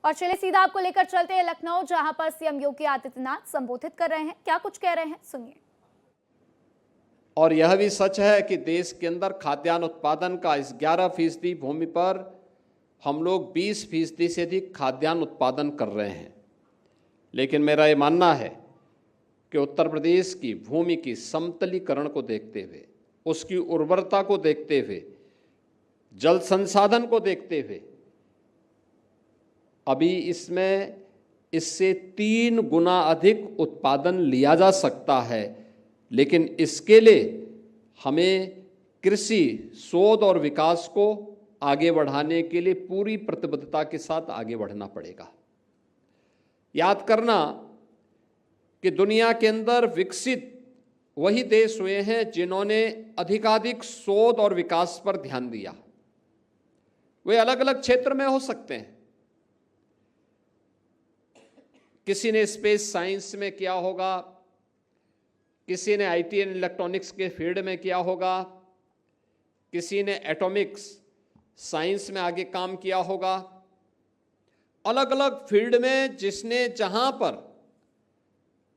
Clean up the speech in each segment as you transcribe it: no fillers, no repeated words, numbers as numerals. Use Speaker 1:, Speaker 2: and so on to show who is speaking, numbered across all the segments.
Speaker 1: और चलिए सीधा आपको लेकर चलते हैं लखनऊ, जहां पर सीएम योगी आदित्यनाथ संबोधित कर रहे हैं। क्या कुछ कह रहे हैं, सुनिए।
Speaker 2: और यह भी सच है कि देश के अंदर खाद्यान्न उत्पादन का इस 11% भूमि पर हम लोग 20% से अधिक खाद्यान्न उत्पादन कर रहे हैं। लेकिन मेरा ये मानना है कि उत्तर प्रदेश की भूमि की समतलीकरण को देखते हुए, उसकी उर्वरता को देखते हुए, जल संसाधन को देखते हुए अभी इससे 3 गुना अधिक उत्पादन लिया जा सकता है। लेकिन इसके लिए हमें कृषि शोध और विकास को आगे बढ़ाने के लिए पूरी प्रतिबद्धता के साथ आगे बढ़ना पड़ेगा। याद करना कि दुनिया के अंदर विकसित वही देश हुए हैं जिन्होंने अधिकाधिक शोध और विकास पर ध्यान दिया। वे अलग अलग क्षेत्र में हो सकते हैं। किसी ने स्पेस साइंस में किया होगा, किसी ने आईटी एंड इलेक्ट्रॉनिक्स के फील्ड में किया होगा, किसी ने एटॉमिक्स साइंस में आगे काम किया होगा। अलग अलग फील्ड में जिसने जहां पर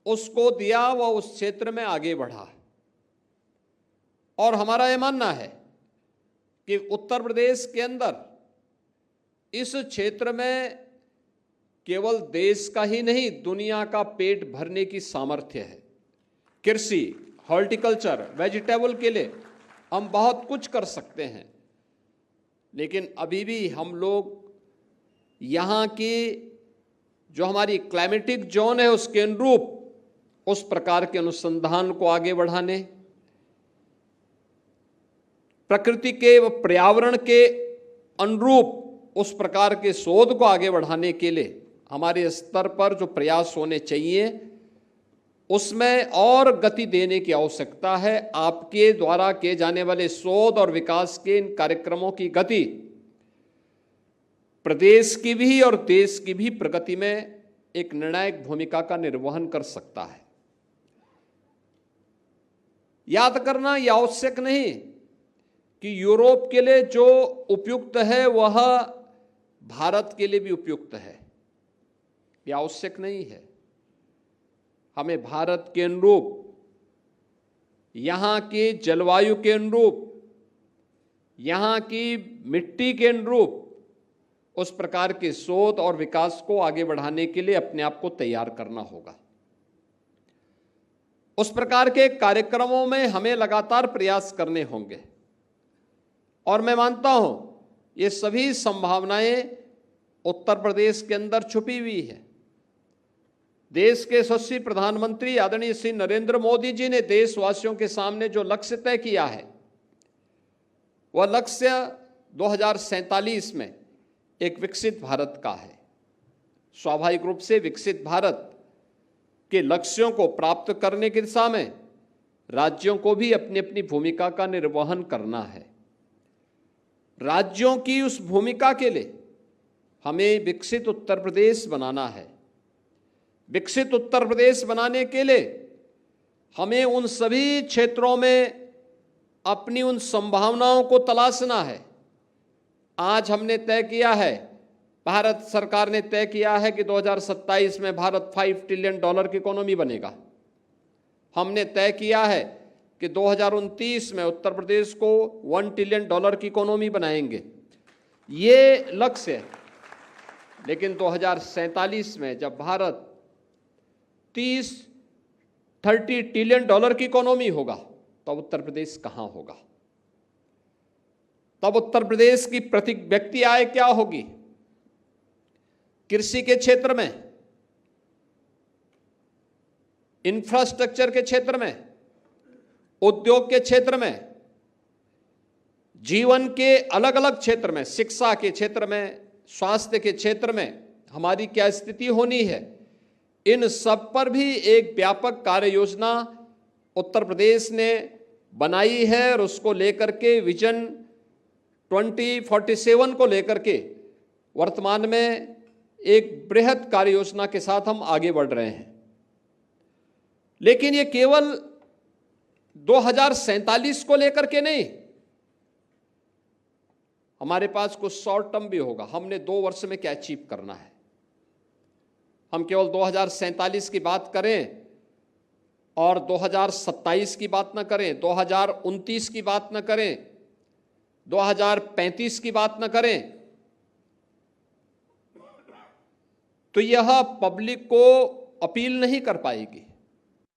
Speaker 2: उसको दिया वह उस क्षेत्र में आगे बढ़ा। और हमारा यह मानना है कि उत्तर प्रदेश के अंदर इस क्षेत्र में केवल देश का ही नहीं, दुनिया का पेट भरने की सामर्थ्य है। कृषि, हॉर्टिकल्चर, वेजिटेबल के लिए हम बहुत कुछ कर सकते हैं। लेकिन अभी भी हम लोग यहाँ की जो हमारी क्लाइमेटिक जोन है उसके अनुरूप उस प्रकार के अनुसंधान को आगे बढ़ाने, प्रकृति के व पर्यावरण के अनुरूप उस प्रकार के शोध को आगे बढ़ाने के लिए हमारे स्तर पर जो प्रयास होने चाहिए उसमें और गति देने की आवश्यकता है। आपके द्वारा किए जाने वाले शोध और विकास के इन कार्यक्रमों की गति प्रदेश की भी और देश की भी प्रगति में एक निर्णायक भूमिका का निर्वहन कर सकता है। याद करना यह आवश्यक नहीं कि यूरोप के लिए जो उपयुक्त है वह भारत के लिए भी उपयुक्त है, यह आवश्यक नहीं है। हमें भारत के अनुरूप, यहाँ के जलवायु के अनुरूप, यहाँ की मिट्टी के अनुरूप उस प्रकार के शोध और विकास को आगे बढ़ाने के लिए अपने आप को तैयार करना होगा। उस प्रकार के कार्यक्रमों में हमें लगातार प्रयास करने होंगे। और मैं मानता हूं ये सभी संभावनाएं उत्तर प्रदेश के अंदर छुपी हुई है। देश के यशस्वी प्रधानमंत्री आदरणीय श्री नरेंद्र मोदी जी ने देशवासियों के सामने जो लक्ष्य तय किया है वह लक्ष्य 2047 में एक विकसित भारत का है। स्वाभाविक रूप से विकसित भारत के लक्ष्यों को प्राप्त करने की दिशा में राज्यों को भी अपनी अपनी भूमिका का निर्वहन करना है। राज्यों की उस भूमिका के लिए हमें विकसित उत्तर प्रदेश बनाना है। विकसित उत्तर प्रदेश बनाने के लिए हमें उन सभी क्षेत्रों में अपनी उन संभावनाओं को तलाशना है। आज हमने तय किया है, भारत सरकार ने तय किया है कि 2027 में भारत $5 ट्रिलियन की इकोनॉमी बनेगा। हमने तय किया है कि 2029 में उत्तर प्रदेश को $1 ट्रिलियन की इकोनॉमी बनाएंगे। ये लक्ष्य है। लेकिन 2047 में जब भारत 30 ट्रिलियन की इकोनॉमी होगा तब उत्तर प्रदेश कहां होगा? तब उत्तर प्रदेश की प्रति व्यक्ति आय क्या होगी? कृषि के क्षेत्र में, इंफ्रास्ट्रक्चर के क्षेत्र में, उद्योग के क्षेत्र में, जीवन के अलग अलग क्षेत्र में, शिक्षा के क्षेत्र में, स्वास्थ्य के क्षेत्र में हमारी क्या स्थिति होनी है, इन सब पर भी एक व्यापक कार्य योजना उत्तर प्रदेश ने बनाई है। और उसको लेकर के विजन 2047 को लेकर के वर्तमान में एक बृहद कार्य योजना के साथ हम आगे बढ़ रहे हैं। लेकिन ये केवल 2047 को लेकर के नहीं, हमारे पास कुछ शॉर्ट टर्म भी होगा। हमने 2 वर्ष में क्या अचीव करना है। हम केवल 2047 की बात करें और 2027 की बात न करें, 2029 की बात न करें, 2035 की बात न करें, तो यह पब्लिक को अपील नहीं कर पाएगी।